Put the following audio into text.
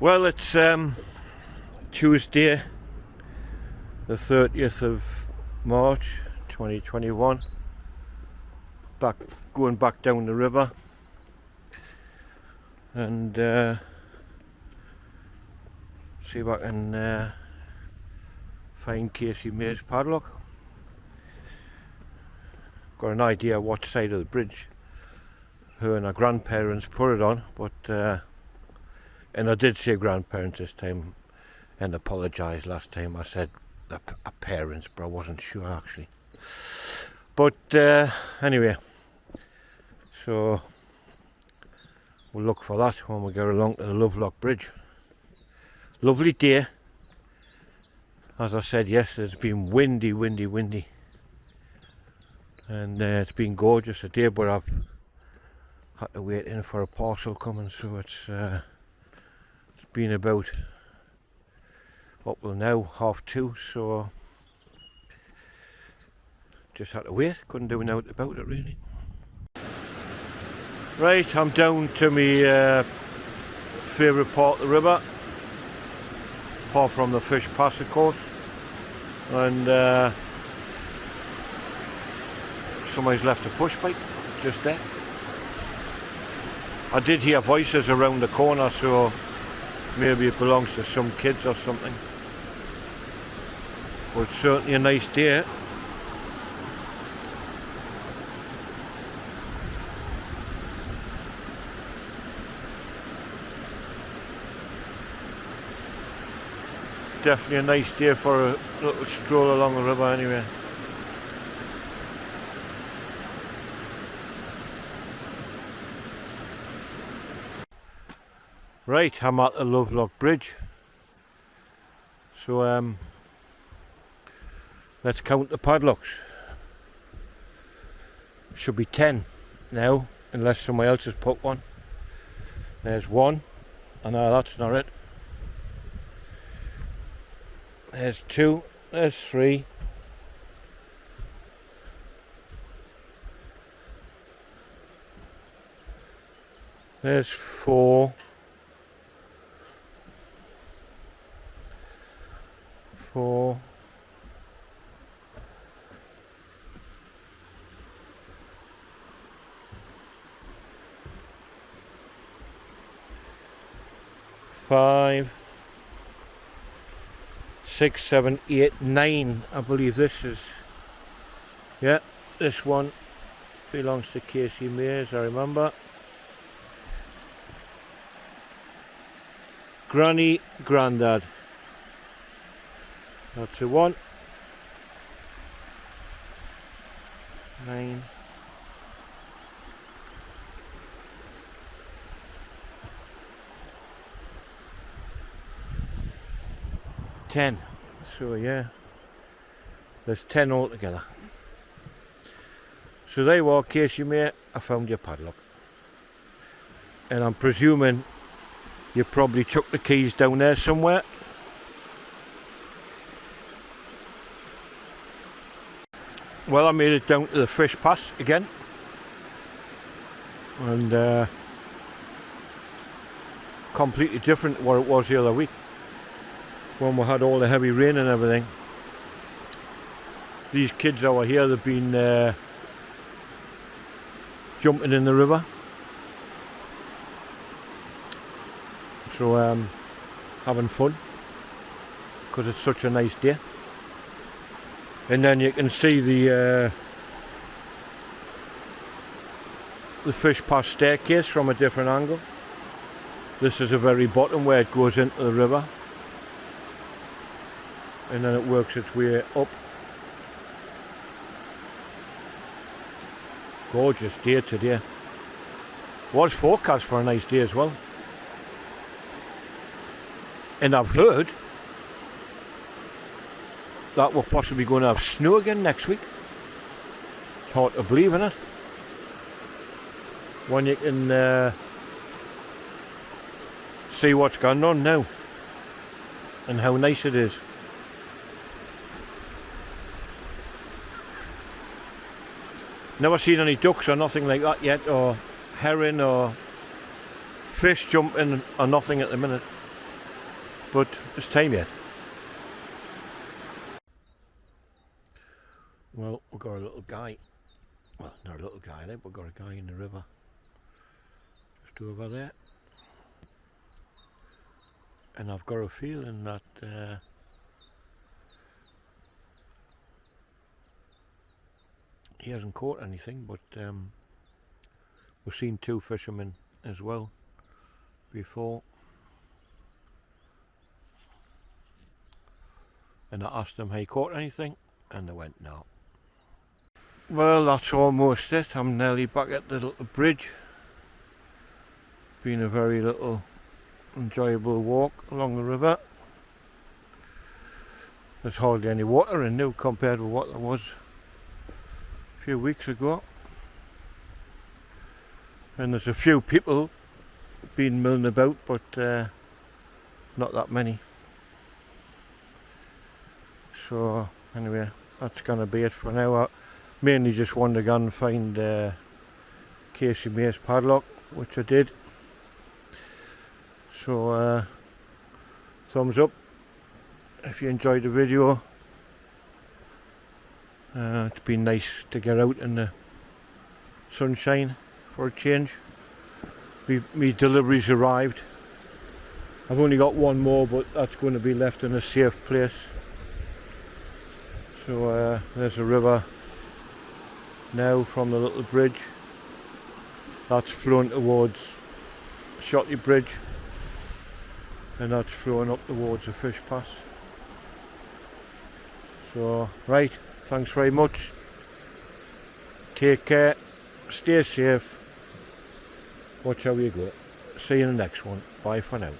Well, it's Tuesday, the 30th of March 2021. Going back down the river and see if I can find Kasey May's padlock. Got an idea what side of the bridge her and her grandparents put it on, but and I did say grandparents this time and apologised last time I said parents, but I wasn't sure actually. But anyway, so we'll look for that when we get along to the Lovelock Bridge. Lovely day. As I said yesterday, it's been windy, and it's been gorgeous today, but I've had to wait in for a parcel coming, so it's been about up till now 2:30, so just had to wait, couldn't do anything about it really. Right, I'm down to my favourite part of the river, apart from the fish pass of course, and somebody's left a push bike just there. I did hear voices around the corner, so maybe it belongs to some kids or something. But it's certainly a nice day. Definitely a nice day for a little stroll along the river anyway. Right, I'm at the Lovelock Bridge. So let's count the padlocks. Should be 10 now, unless somebody else has put one. There's one. Oh no, that's not it. There's 2, there's 3. There's 4. 4. 5. 6, 7, 8, 9. I believe this is, yeah, this one belongs to Kasey May, as I remember. Granny, Grandad. That's a 1. 9. 10. So yeah, there's 10 altogether. So there you are, Kasey May, I found your padlock. And I'm presuming you probably took the keys down there somewhere. Well, I made it down to the fish pass again, and completely different to what it was the other week when we had all the heavy rain and everything. These kids over here, they've been jumping in the river, so having fun because it's such a nice day. And then you can see the fish pass staircase from a different angle. This is the very bottom where it goes into the river, and then it works its way up. Gorgeous day today. Was forecast for a nice day as well. And I've heard that we're possibly going to have snow again next week. It's hard to believe, isn't it? When you can see what's going on now and how nice it is. Never seen any ducks or nothing like that yet, or herring or fish jumping or nothing at the minute. but it's time yet. Well, we've got a little guy, well, not a little guy, we've got a guy in the river, just over there, and I've got a feeling that he hasn't caught anything, but we've seen two fishermen as well before, and I asked them, "Have you caught anything?" And they went, "No." Well, that's almost it. I'm nearly back at the little bridge. Been a very little enjoyable walk along the river. There's hardly any water in now compared with what there was a few weeks ago. And there's a few people been milling about, but not that many. So anyway, that's going to be it for now. I mainly just wanted to go and find Kasey's padlock, which I did. So thumbs up if you enjoyed the video. It's been nice to get out in the sunshine for a change. Me delivery's arrived. I've only got one more, but that's going to be left in a safe place. So there's a river now from the little bridge. That's flowing towards Shotty Bridge, and that's flowing up towards the fish pass. So right, thanks very much. Take care, stay safe, watch how you go. See you in the next one. Bye for now.